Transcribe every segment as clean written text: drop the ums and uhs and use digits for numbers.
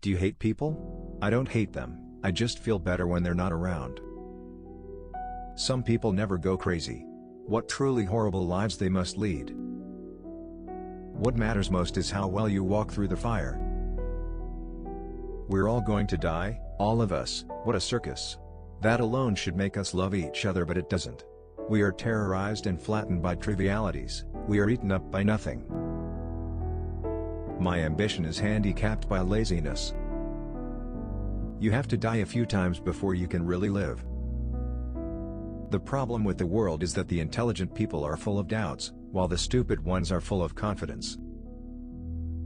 Do you hate people? I don't hate them, I just feel better when they're not around. Some people never go crazy. What truly horrible lives they must lead. What matters most is how well you walk through the fire. We're all going to die, all of us. What a circus. That alone should make us love each other, but it doesn't. We are terrorized and flattened by trivialities, we are eaten up by nothing. My ambition is handicapped by laziness. You have to die a few times before you can really live. The problem with the world is that the intelligent people are full of doubts, while the stupid ones are full of confidence.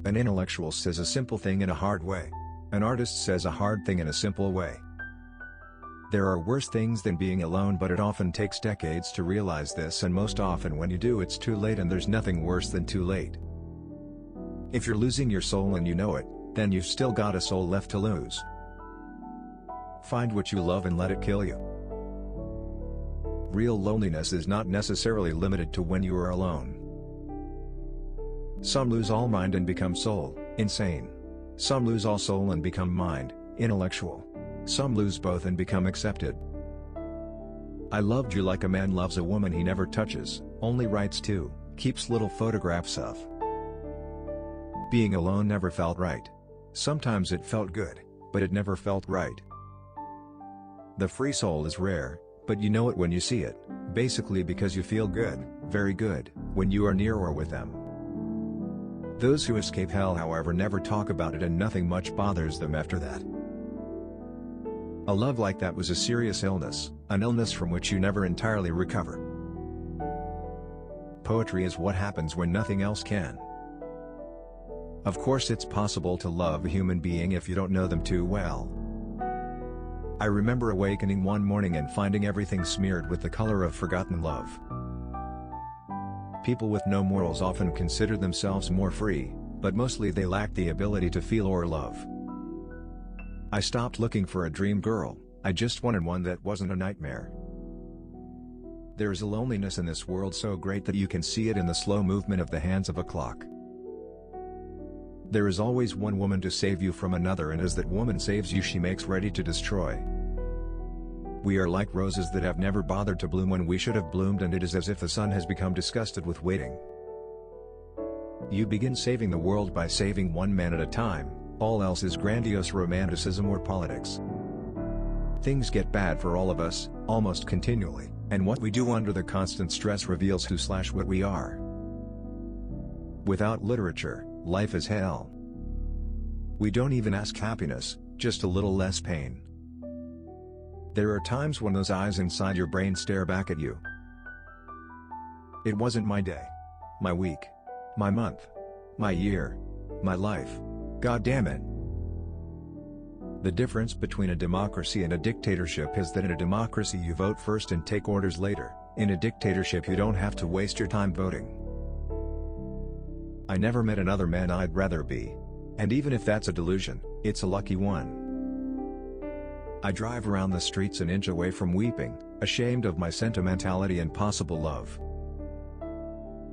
An intellectual says a simple thing in a hard way. An artist says a hard thing in a simple way. There are worse things than being alone, but it often takes decades to realize this, and most often when you do it's too late, and there's nothing worse than too late. If you're losing your soul and you know it, then you've still got a soul left to lose. Find what you love and let it kill you. Real loneliness is not necessarily limited to when you are alone. Some lose all mind and become soul, insane. Some lose all soul and become mind, intellectual. Some lose both and become accepted. I loved you like a man loves a woman he never touches, only writes to, keeps little photographs of. Being alone never felt right. Sometimes it felt good, but it never felt right. The free soul is rare, but you know it when you see it, basically because you feel good, very good, when you are near or with them. Those who escape hell, however, never talk about it, and nothing much bothers them after that. A love like that was a serious illness, an illness from which you never entirely recover. Poetry is what happens when nothing else can. Of course it's possible to love a human being if you don't know them too well. I remember awakening one morning and finding everything smeared with the color of forgotten love. People with no morals often consider themselves more free, but mostly they lack the ability to feel or love. I stopped looking for a dream girl, I just wanted one that wasn't a nightmare. There is a loneliness in this world so great that you can see it in the slow movement of the hands of a clock. There is always one woman to save you from another, and as that woman saves you, she makes ready to destroy. We are like roses that have never bothered to bloom when we should have bloomed, and it is as if the sun has become disgusted with waiting. You begin saving the world by saving one man at a time, all else is grandiose romanticism or politics. Things get bad for all of us, almost continually, and what we do under the constant stress reveals who/what we are. Without literature, life is hell. We don't even ask happiness, just a little less pain. There are times when those eyes inside your brain stare back at you. It wasn't my day, my week, my month, my year, my life, God damn it. The difference between a democracy and a dictatorship is that in a democracy you vote first and take orders later, in a dictatorship you don't have to waste your time voting. I never met another man I'd rather be. And even if that's a delusion, it's a lucky one. I drive around the streets an inch away from weeping, ashamed of my sentimentality and possible love.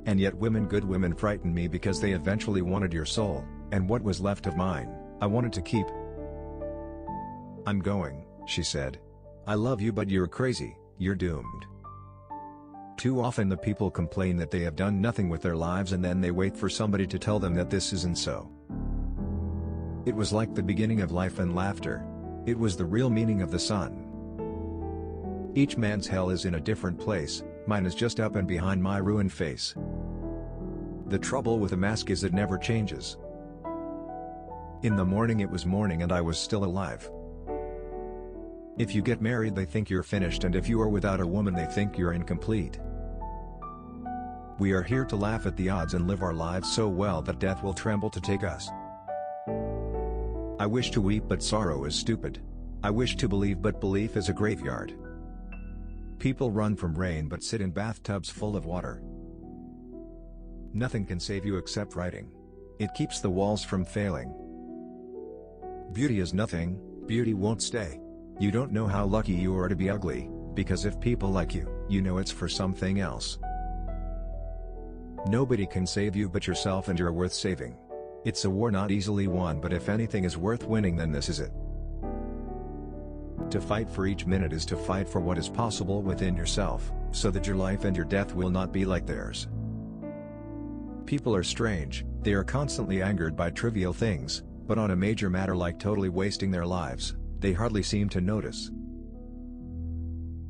And yet good women frighten me because they eventually wanted your soul, and what was left of mine, I wanted to keep. I'm going, she said. I love you, but you're crazy, you're doomed. Too often the people complain that they have done nothing with their lives, and then they wait for somebody to tell them that this isn't so. It was like the beginning of life and laughter. It was the real meaning of the sun. Each man's hell is in a different place, mine is just up and behind my ruined face. The trouble with a mask is it never changes. In the morning it was morning and I was still alive. If you get married they think you're finished, and if you are without a woman they think you're incomplete. We are here to laugh at the odds and live our lives so well that death will tremble to take us. I wish to weep, but sorrow is stupid. I wish to believe, but belief is a graveyard. People run from rain but sit in bathtubs full of water. Nothing can save you except writing. It keeps the walls from failing. Beauty is nothing, beauty won't stay. You don't know how lucky you are to be ugly, because if people like you, you know it's for something else. Nobody can save you but yourself, and you're worth saving. It's a war not easily won, but if anything is worth winning, then this is it. To fight for each minute is to fight for what is possible within yourself, so that your life and your death will not be like theirs. People are strange, they are constantly angered by trivial things, but on a major matter like totally wasting their lives, they hardly seem to notice.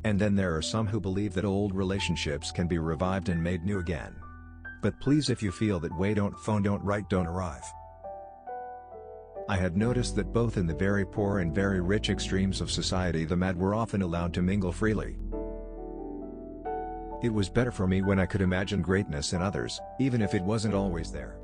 And then there are some who believe that old relationships can be revived and made new again. But please, if you feel that way, don't phone, don't write, don't arrive. I had noticed that both in the very poor and very rich extremes of society, the mad were often allowed to mingle freely. It was better for me when I could imagine greatness in others, even if it wasn't always there.